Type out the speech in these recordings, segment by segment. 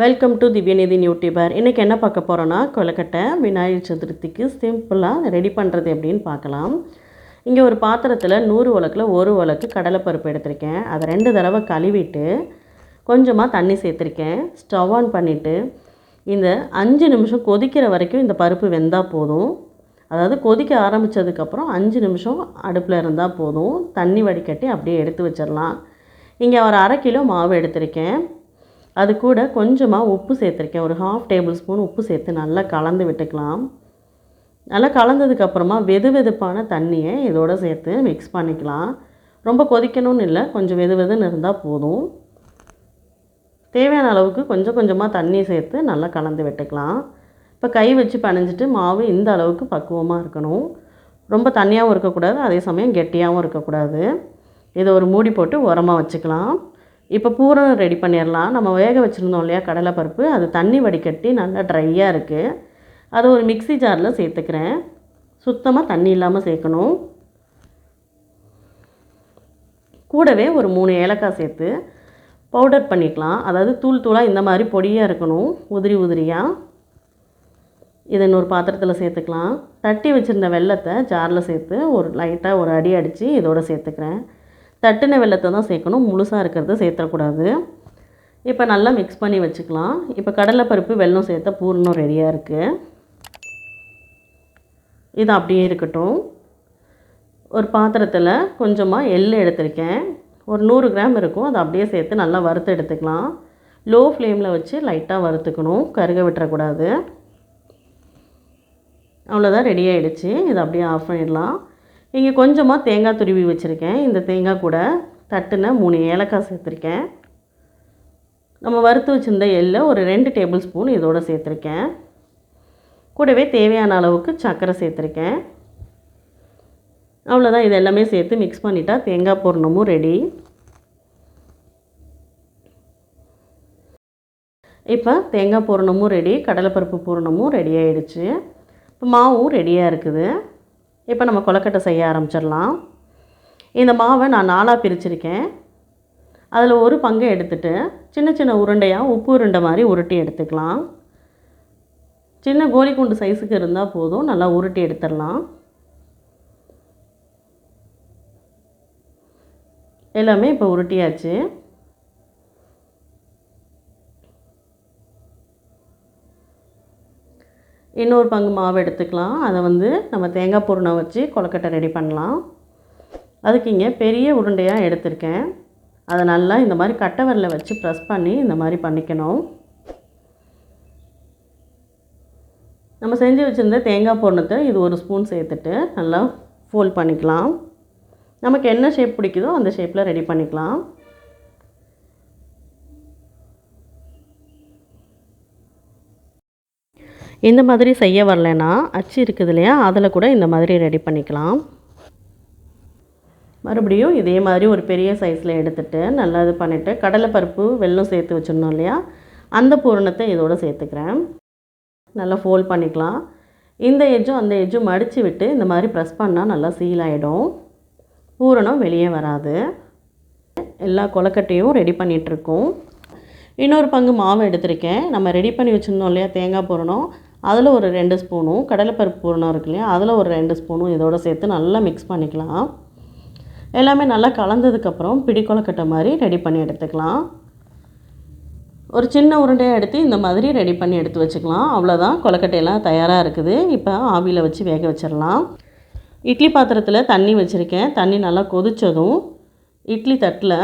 Welcome to திவ்யநிதின் YouTuber. இன்றைக்கி என்ன பார்க்க போகிறோன்னா, கொழுக்கட்டை விநாயகர் சதுர்த்திக்கு சிம்பிளாக ரெடி பண்ணுறது எப்படின்னு பார்க்கலாம். இங்கே ஒரு பாத்திரத்தில் 100 உலக்கில் 1 உலக்கு கடலைப்பருப்பு எடுத்திருக்கேன். அதை 2 தடவை கழுவிட்டு கொஞ்சமாக தண்ணி சேர்த்துருக்கேன். ஸ்டவ் ஆன் பண்ணிவிட்டு இந்த 5 நிமிஷம் கொதிக்கிற வரைக்கும் இந்த பருப்பு வெந்தால் போதும். அதாவது கொதிக்க ஆரம்பித்ததுக்கப்புறம் 5 நிமிஷம் அடுப்பில் இருந்தால் போதும். தண்ணி வடிகட்டி அப்படியே எடுத்து வச்சிடலாம். இங்கே ஒரு 1/2 கிலோ மாவு எடுத்திருக்கேன். அது கூட கொஞ்சமாக உப்பு சேர்த்துருக்கேன். ஒரு 1/2 டேபிள் ஸ்பூன் உப்பு சேர்த்து நல்லா கலந்து விட்டுக்கலாம். நல்லா கலந்ததுக்கப்புறமா வெதுவெதுப்பான தண்ணியை இதோடு சேர்த்து மிக்ஸ் பண்ணிக்கலாம். ரொம்ப கொதிக்கணும்னு இல்லை, கொஞ்சம் வெதுவெதுன்னு இருந்தால் போதும். தேவையான அளவுக்கு கொஞ்சம் கொஞ்சமாக தண்ணி சேர்த்து நல்லா கலந்து விட்டுக்கலாம். இப்போ கை வச்சு பனைஞ்சிட்டு மாவு இந்த அளவுக்கு பக்குவமாக இருக்கணும். ரொம்ப தண்ணியாகவும் இருக்கக்கூடாது, அதே சமயம் கெட்டியாகவும் இருக்கக்கூடாது. இதை ஒரு மூடி போட்டு உரமாக வச்சுக்கலாம். இப்போ பூரணம் ரெடி பண்ணிடலாம். நம்ம வேக வச்சுருந்தோம் இல்லையா கடலைப்பருப்பு, அது தண்ணி வடிகட்டி நல்லா ட்ரையாக இருக்குது. அதை ஒரு மிக்ஸி ஜாரில் சேர்த்துக்கிறேன். சுத்தமாக தண்ணி இல்லாமல் சேர்க்கணும். கூடவே ஒரு 3 ஏலக்காய் சேர்த்து பவுடர் பண்ணிக்கலாம். அதாவது தூள் தூளாக இந்த மாதிரி பொடியாக இருக்கணும், உதிரி உதிரியாக. இதை இன்னொரு பாத்திரத்தில் சேர்த்துக்கலாம். தட்டி வச்சுருந்த வெல்லத்தை ஜாரில் சேர்த்து ஒரு லைட்டாக ஒரு அடி அடித்து இதோடு சேர்த்துக்கிறேன். தட்டின வெல்லத்தை தான் சேர்க்கணும், முழுசாக இருக்கிறத சேர்த்தக்கூடாது. இப்போ நல்லா மிக்ஸ் பண்ணி வச்சுக்கலாம். இப்போ கடலைப்பருப்பு வெல்லம் சேர்த்த பூரணம் ரெடியாக இருக்குது. இது அப்படியே இருக்கட்டும். ஒரு பாத்திரத்தில் கொஞ்சமாக எள் எடுத்திருக்கேன். ஒரு 100 கிராம் இருக்கும். அதை அப்படியே சேர்த்து நல்லா வறுத்து எடுத்துக்கலாம். லோ ஃப்ளேமில் வச்சு லைட்டாக வறுத்துக்கணும், கருக விட்டுறக்கூடாது. அவ்வளோதான், ரெடி ஆகிடுச்சு. இதை அப்படியே ஆஃப் பண்ணிடலாம். இங்கே கொஞ்சமாக தேங்காய் துருவி வச்சுருக்கேன். இந்த தேங்காய் கூட தட்டுன 3 ஏலக்காய் சேர்த்துருக்கேன். நம்ம வறுத்து வச்சுருந்த எள்ளை ஒரு 2 டேபிள் ஸ்பூன் இதோடு சேர்த்துருக்கேன். கூடவே தேவையான அளவுக்கு சர்க்கரை சேர்த்துருக்கேன். அவ்வளோதான், இது எல்லாமே சேர்த்து மிக்ஸ் பண்ணிட்டா தேங்காய் பூரணமும் ரெடி. இப்போ தேங்காய் பூரணமும் ரெடி, கடலைப்பருப்பு பூரணமும் ரெடி ஆகிடுச்சு. இப்போ மாவும் ரெடியாக இருக்குது. இப்போ நம்ம கொழுக்கட்டை செய்ய ஆரம்பிச்சிடலாம். இந்த மாவை நான் 4ஆக பிரிச்சுருக்கேன். அதில் ஒரு பங்கை எடுத்துகிட்டு சின்ன சின்ன உருண்டையாக உப்பு உருண்டை மாதிரி உருட்டி எடுத்துக்கலாம். சின்ன கோலி குண்டு சைஸுக்கு இருந்தால் போதும், நல்லா உருட்டி எடுத்துடலாம். எல்லாமே இப்போ உருட்டியாச்சு. இன்னொரு பங்கு மாவு எடுத்துக்கலாம். அதை நம்ம தேங்காய் பூரணம் வச்சு கொழுக்கட்டை ரெடி பண்ணலாம். அதுக்கு இங்கே பெரிய உருண்டையாக எடுத்திருக்கேன். அதை நல்லா இந்த மாதிரி கட்டை விரலை வச்சு ப்ரெஸ் பண்ணி இந்த மாதிரி பண்ணிக்கணும். நம்ம செஞ்சு வச்சுருந்த தேங்காய் பூரணத்தை இது ஒரு ஸ்பூன் சேர்த்துட்டு நல்லா ஃபோல்ட் பண்ணிக்கலாம். நமக்கு என்ன ஷேப் பிடிக்குதோ அந்த ஷேப்பில் ரெடி பண்ணிக்கலாம். இந்த மாதிரி செய்ய வரலைன்னா அச்சு இருக்குது இல்லையா, அதில் கூட இந்த மாதிரி ரெடி பண்ணிக்கலாம். மறுபடியும் இதே மாதிரி ஒரு பெரிய சைஸில் எடுத்துகிட்டு நல்லா இது பண்ணிவிட்டு கடலைப்பருப்பு வெல்லம் சேர்த்து வச்சுருந்தோம் இல்லையா, அந்த பூரணத்தை இதோடு சேர்த்துக்கிறேன். நல்லா ஃபோல்ட் பண்ணிக்கலாம். இந்த எஜ்ஜும் அந்த எஜ்ஜும் மடித்து விட்டு இந்த மாதிரி ப்ரெஸ் பண்ணால் நல்லா சீல் ஆகிடும், பூரணம் வெளியே வராது. எல்லா கொழுக்கட்டையும் ரெடி பண்ணிகிட்ருக்கோம். இன்னொரு பங்கு மாவு எடுத்திருக்கேன். நம்ம ரெடி பண்ணி வச்சுருந்தோம் இல்லையா தேங்காய் பூரணம், அதில் ஒரு 2 ஸ்பூனும் கடலைப்பருப்பு பூரணம் இருக்கு இல்லையா, அதில் ஒரு 2 ஸ்பூனும் இதோடு சேர்த்து நல்லா மிக்ஸ் பண்ணிக்கலாம். எல்லாமே நல்லா கலந்ததுக்கப்புறம் பிடி கொழுக்கட்டை மாதிரி ரெடி பண்ணி எடுத்துக்கலாம். ஒரு சின்ன உருண்டையாக எடுத்து இந்த மாதிரி ரெடி பண்ணி எடுத்து வச்சுக்கலாம். அவ்வளோதான், கொழுக்கட்டையெல்லாம் தயாராக இருக்குது. இப்போ ஆவியில் வச்சு வேக வச்சிடலாம். இட்லி பாத்திரத்தில் தண்ணி வச்சுருக்கேன். தண்ணி நல்லா கொதித்ததும் இட்லி தட்டில்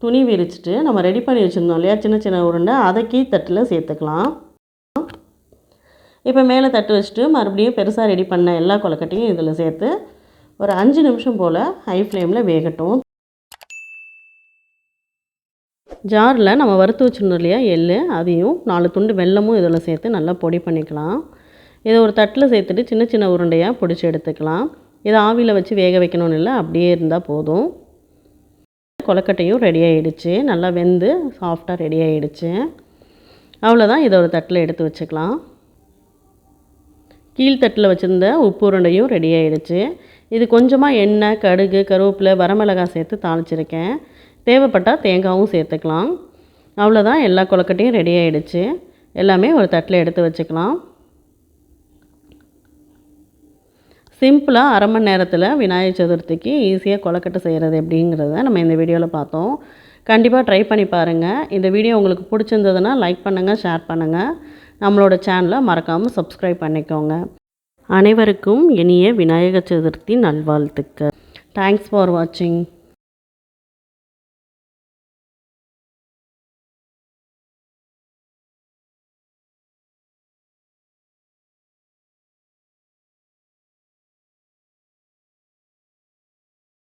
துணி விரிச்சிட்டு நம்ம ரெடி பண்ணி வச்சுருந்தோம் இல்லையா சின்ன சின்ன உருண்டை, அதை தட்டில் சேர்த்துக்கலாம். இப்போ மேலே தட்டு வச்சுட்டு மறுபடியும் பெருசாக ரெடி பண்ண எல்லா கொழுக்கட்டையும் இதில் சேர்த்து ஒரு 5 நிமிஷம் போல் ஹை ஃப்ளேமில் வேகட்டும். ஜாரில் நம்ம வறுத்து வச்சுருந்தோம் இல்லையா எள், அதையும் 4 துண்டு வெல்லமும் இதில் சேர்த்து நல்லா பொடி பண்ணிக்கலாம். இதை ஒரு தட்டில் சேர்த்துட்டு சின்ன சின்ன உருண்டையாக பிடிச்சி எடுத்துக்கலாம். இதை ஆவியில் வச்சு வேக வைக்கணும்னு இல்லை, அப்படியே இருந்தால் போதும். கொழுக்கட்டையும் ரெடி ஆகிடுச்சு, நல்லா வெந்து சாஃப்டாக ரெடி ஆகிடுச்சு. அவ்வளோதான், இதை ஒரு தட்டில் எடுத்து வச்சுக்கலாம். கீழ்த்தட்டில் வச்சுருந்த உப்பு உருண்டையும் ரெடி ஆகிடுச்சு. இது கொஞ்சமாக எண்ணெய், கடுகு, கருவேப்பிலை, வரமிளகாய் சேர்த்து தாளிச்சிருக்கேன். தேவைப்பட்டால் தேங்காயும் சேர்த்துக்கலாம். அவ்வளோதான், எல்லா கொழுக்கட்டையும் ரெடி ஆகிடுச்சு. எல்லாமே ஒரு தட்டில் எடுத்து வச்சுக்கலாம். சிம்பிளாக அரை மணி நேரத்தில் விநாயகர் சதுர்த்திக்கு ஈஸியாக கொழுக்கட்டை செய்கிறது எப்படிங்கிறத நம்ம இந்த வீடியோவில் பார்த்தோம். கண்டிப்பாக ட்ரை பண்ணி பாருங்கள். இந்த வீடியோ உங்களுக்கு பிடிச்சிருந்ததுன்னா லைக் பண்ணுங்கள், ஷேர் பண்ணுங்கள். நம்மளோட சேனலை மறக்காமல் சப்ஸ்கிரைப் பண்ணிக்கோங்க. அனைவருக்கும் இனிய விநாயகர் சதுர்த்தி நல்வாழ்த்துக்கள். தேங்க்ஸ் ஃபார் வாட்சிங்.